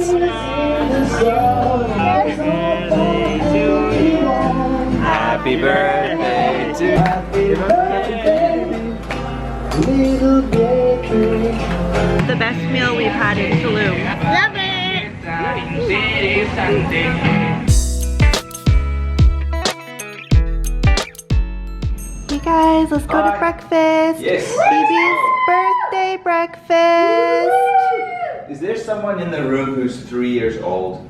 Happy birthday to The best meal we've had in Tulum. Love it! Hey guys, let's go to breakfast. Yes. Baby's birthday breakfast. Is there someone in the room who's 3 years old?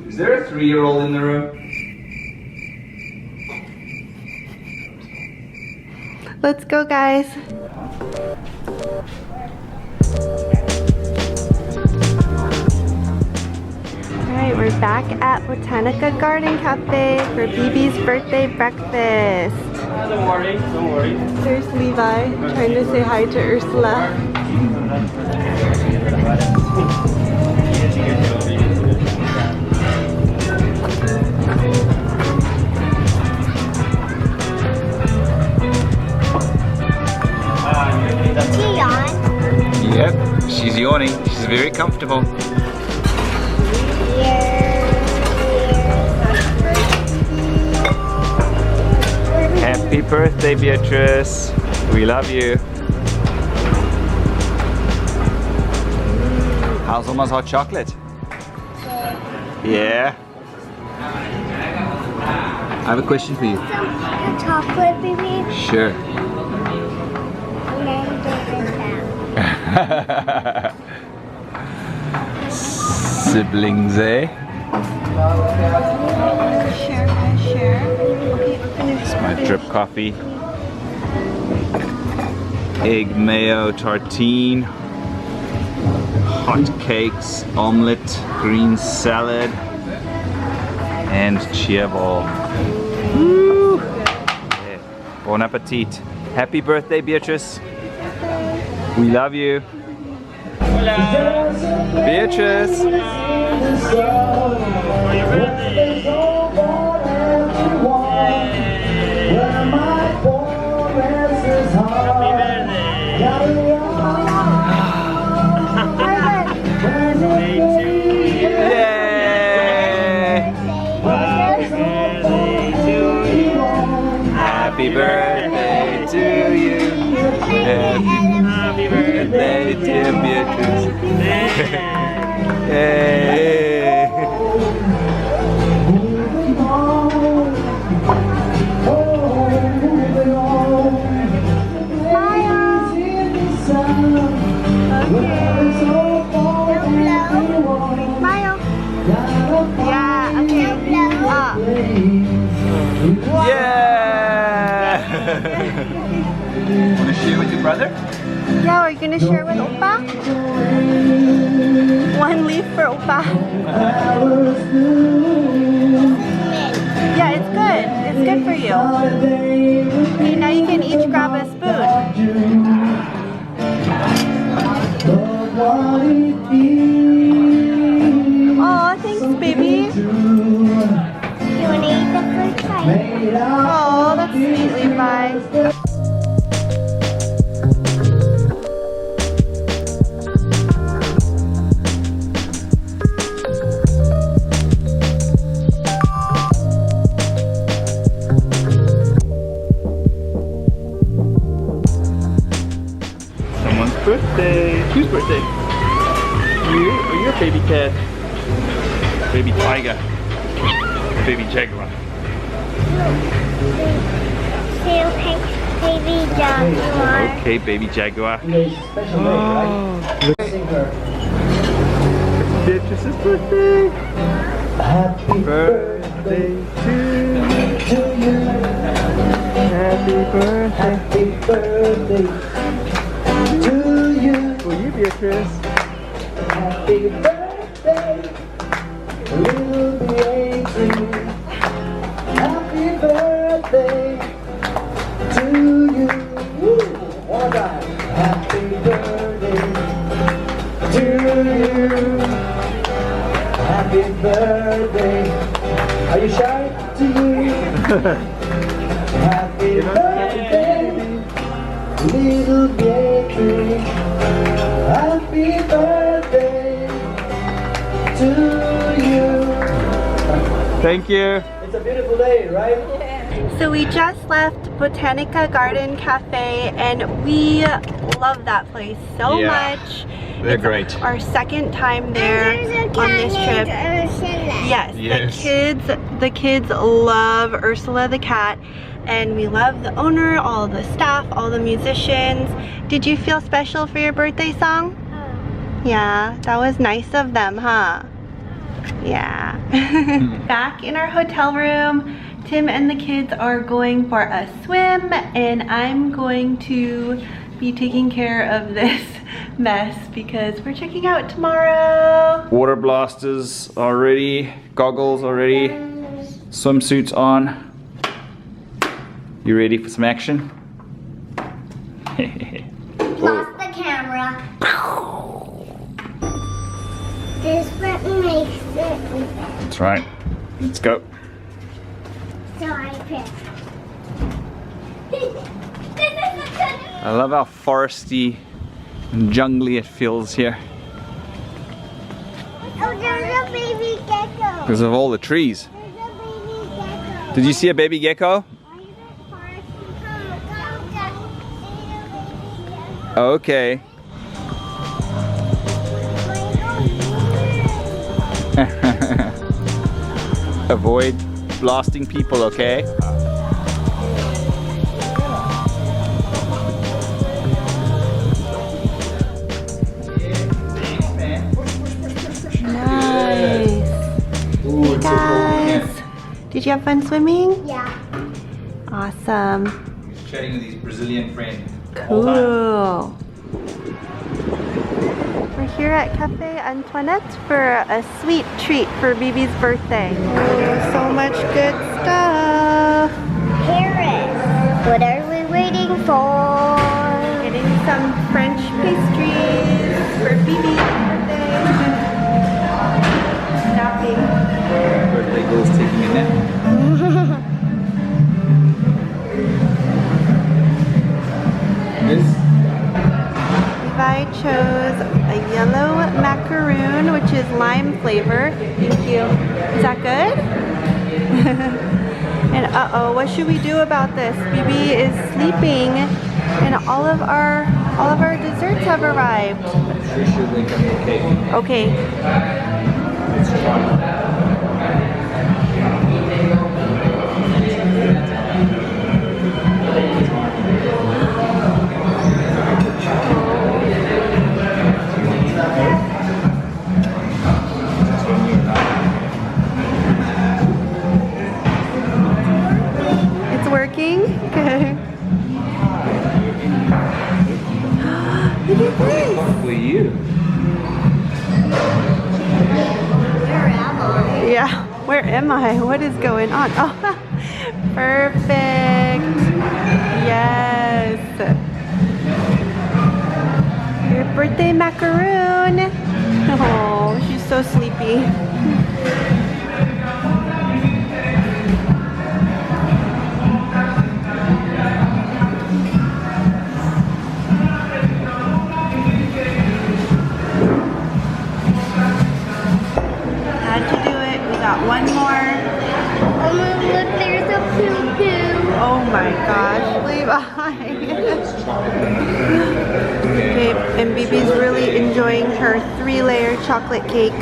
Is there a 3-year-old in the room? Let's go, guys. Alright, we're back at Botanica Garden Cafe for BB's birthday breakfast. Don't worry, don't worry. There's Levi trying to say hi to Ursula. Yep, she's yawning. She's very comfortable. Happy birthday, Beatrice. We love you. How's Oma's hot chocolate? Yeah. I have a question for you. Some chocolate, baby. Sure. And then Siblings, eh? Share. Okay, we're gonna It's my drip coffee. Egg mayo tartine. Hot cakes, omelette, green salad, and chia ball. Woo! Yeah. Bon appetit. Happy birthday, Beatrice. We love you. Beatrice. Happy birthday to you. Happy birthday, dear Beatrice. Yay. Smile. Yeah, okay. Yeah! Want to share with your brother? Yeah, we're gonna share with Oppa. One leaf for Oppa. Yeah, it's good. It's good for you. Okay, now you can each grab a spoon. Oh, thanks, baby. you want to eat the first time? Oh, that's sweet, Levi. Someone's birthday. Whose birthday? You or your baby cat? Baby tiger. Baby jaguar. Say okay, baby jaguar. Okay, baby jaguar. Beatrice's birthday. Happy birthday to you. Happy birthday. Happy birthday to you. For you, Beatrice. Happy birthday, little Beatrice. Happy birthday to you. Woo. One time. Happy birthday to you. Happy birthday. Are you shy? To you. Happy birthday, little Beatrice. Happy birthday. Thank you. It's a beautiful day, right? So we just left Botanica Garden Cafe and we love that place so Yeah, much. they're It's great. our second time there And there's a on cat this trip. named Ursula. Yes, Yes. the kids love Ursula the cat, and we love the owner, all the staff, all the musicians. Did you feel special for your birthday song? Yeah, that was nice of them, huh? Yeah. Back in our hotel room, Tim and the kids are going for a swim, and I'm going to be taking care of this mess because we're checking out tomorrow. Water blasters already, goggles already, swimsuits on. You ready for some action? Lost the camera. This button makes it That's right. Let's go. so I pick. I love how foresty and jungly it feels here Oh, there's a baby gecko. because of all the trees. There's a baby gecko. Did you see a baby gecko? Okay. Avoid blasting people, okay? Nice. Ooh, it's so cold in Guys, did you have fun swimming? Yeah. Awesome. here. Chatting with his Brazilian friend. Cool. We're here at Cafe Antoinette for a sweet treat for Bibi's birthday. Oh, so much good stuff. Paris. What are we waiting for? Getting some French pastries for Bibi's birthday. Napping. Birthday girl's taking a nap. This? Levi chose a yellow macaroon, which is lime flavor. Thank you. Is that good? And uh-oh, what should we do about this? Bibi is sleeping, and all of our desserts have arrived. Sure she'll wake up okay. Okay. Let's try. It's working? Good. Look at this. Probably you. Yeah, where am I? What is going on? Oh, perfect. Yes. Your birthday macaroon. Oh, she's so sleepy. Had to do it. We got one more. Oh, look, there's a poo-poo. Oh my gosh, Levi. Okay, and Bibi's really enjoying her 3-layer chocolate cake.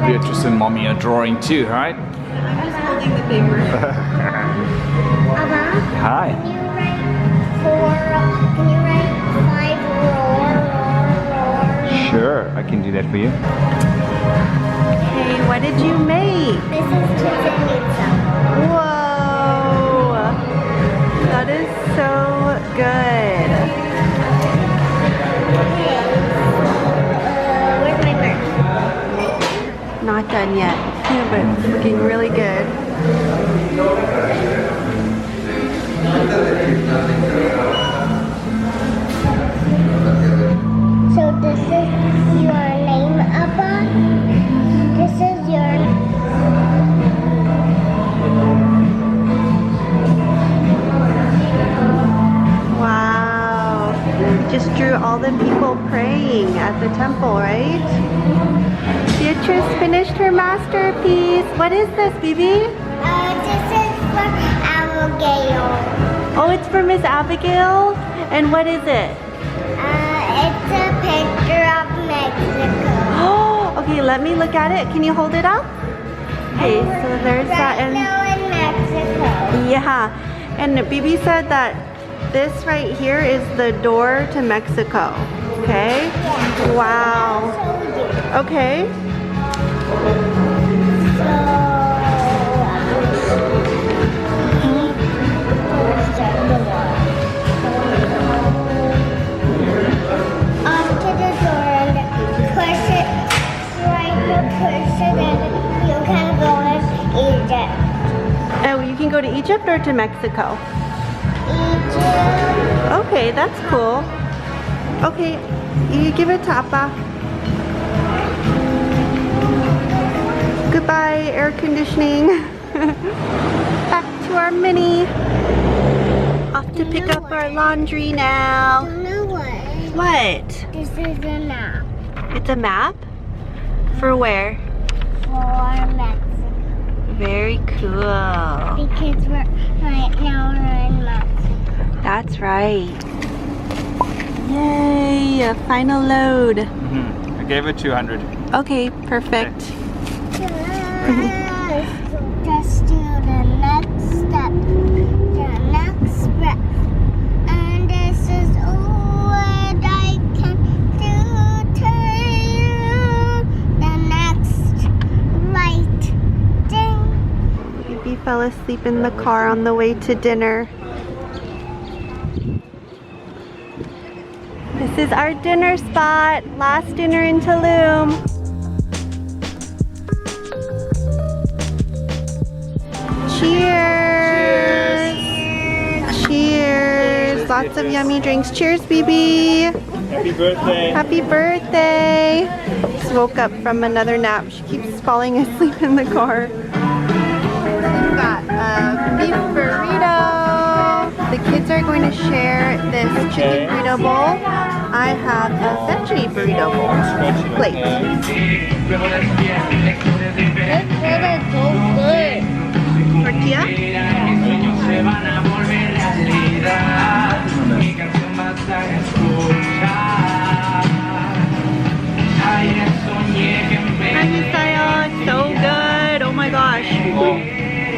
Beatrice and Mommy are drawing too, right? I'm just holding the paper. Hi. Can you write 5 roar? Sure, I can do that for you. Hey, what did you make? This is chicken pizza. Whoa! That is so good. Where's my purse? Not done yet, but it's looking really good. So this is your name, Abba? This is your... all the people praying at the temple, right? Beatrice finished her masterpiece. What is this, Bibi? This is for Abigail. Oh, it's for Miss Abigail? And what is it? It's a picture of Mexico. Oh, okay, let me look at it. Can you hold it up? Okay, so there's that. Right now in Mexico. Yeah, and Bibi said that this right here is the door to Mexico. Okay? Yeah. Wow. I'll show you. Okay. Up to the door and push it, right to push it, and you can go in Egypt. Oh, you can go to Egypt or to Mexico? Egypt. Okay, that's cool. Okay, you give it to Appa. Goodbye, air conditioning. Back to our mini. Off to pick up our laundry now. You know what? What? This is a map It's a map? For where? for Mexico. Very cool. Because right now we're in Mexico. That's right. Yay, a final load. I gave it 200. Okay, perfect. Just do the next step, the next breath. And this is all what I can do to you. The next right thing. Baby fell asleep in the car on the way to dinner. This is our dinner spot. Last dinner in Tulum. Cheers! Cheers! Lots of yummy drinks. Cheers, Bibi! Happy birthday. Happy birthday! Just woke up from another nap. She keeps falling asleep in the car. We've got a beef burrito. The kids are going to share this chicken burrito bowl. I have a veggie burrito bowl. Plate. This is so good. Tortilla? Maggie style, it's so good. Oh my gosh.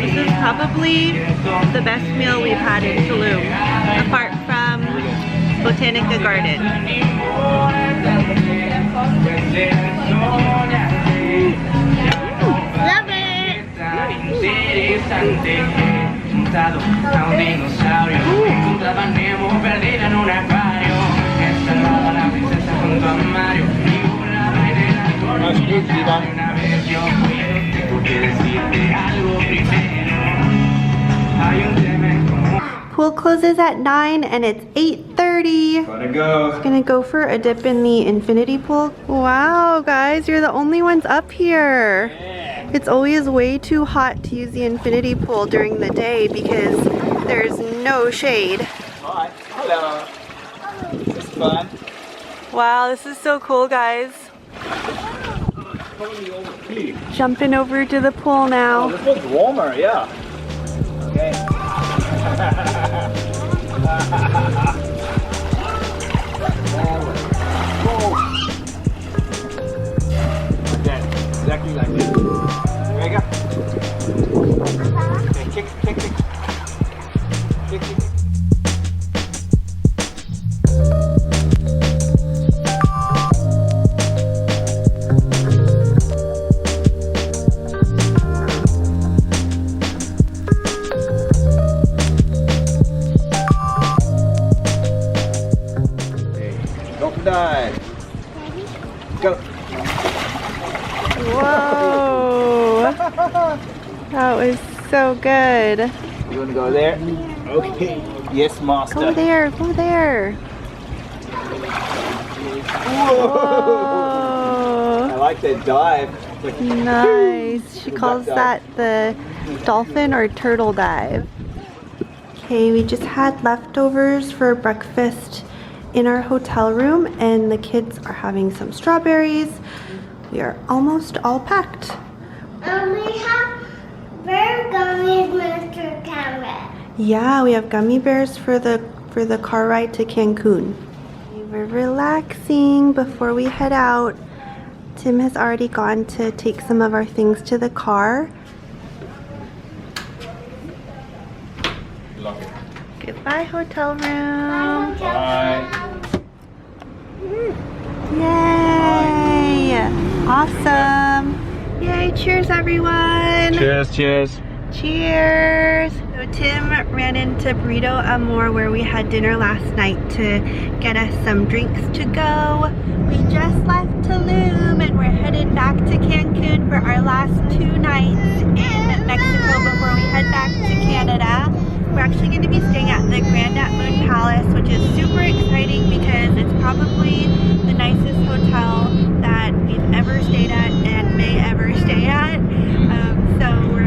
This is probably the best meal we've had in Tulum, apart from Botanica Garden. Love it. Pool closes at 9 and it's 8:30. Gotta go. Gonna go for a dip in the infinity pool. Wow, guys, you're the only ones up here. It's always way too hot to use the infinity pool during the day because there's no shade. Hi. Hello. This is fun. Wow, this is so cool, guys. Please. Jumping over to the pool now. This looks warmer, yeah. Okay. Okay, exactly like this. There you go. Okay, kick. Kick. Dive. Go. Whoa! That was so good. You want to go there? Okay. Yes, master. Go there, go there. Whoa! I like that dive. Nice. She calls that the dolphin or turtle dive. Okay, we just had leftovers for breakfast in our hotel room and the kids are having some strawberries. We are almost all packed. We have bear gummies, Mr. Camera. Yeah, we have gummy bears for the car ride to Cancun. We're relaxing before we head out. Tim has already gone to take some of our things to the car. Lock it. Goodbye, hotel room. Yay! Awesome. Yay, cheers everyone. Cheers, cheers. Cheers. So Tim ran into Burrito Amor where we had dinner last night to get us some drinks to go. We just left Tulum and we're headed back to Cancun for our last 2 nights in Mexico before we head back to Canada. We're actually going to be staying at the Grand at Moon Palace, which is super exciting because it's probably the nicest hotel that we've ever stayed at and may ever stay at. So we're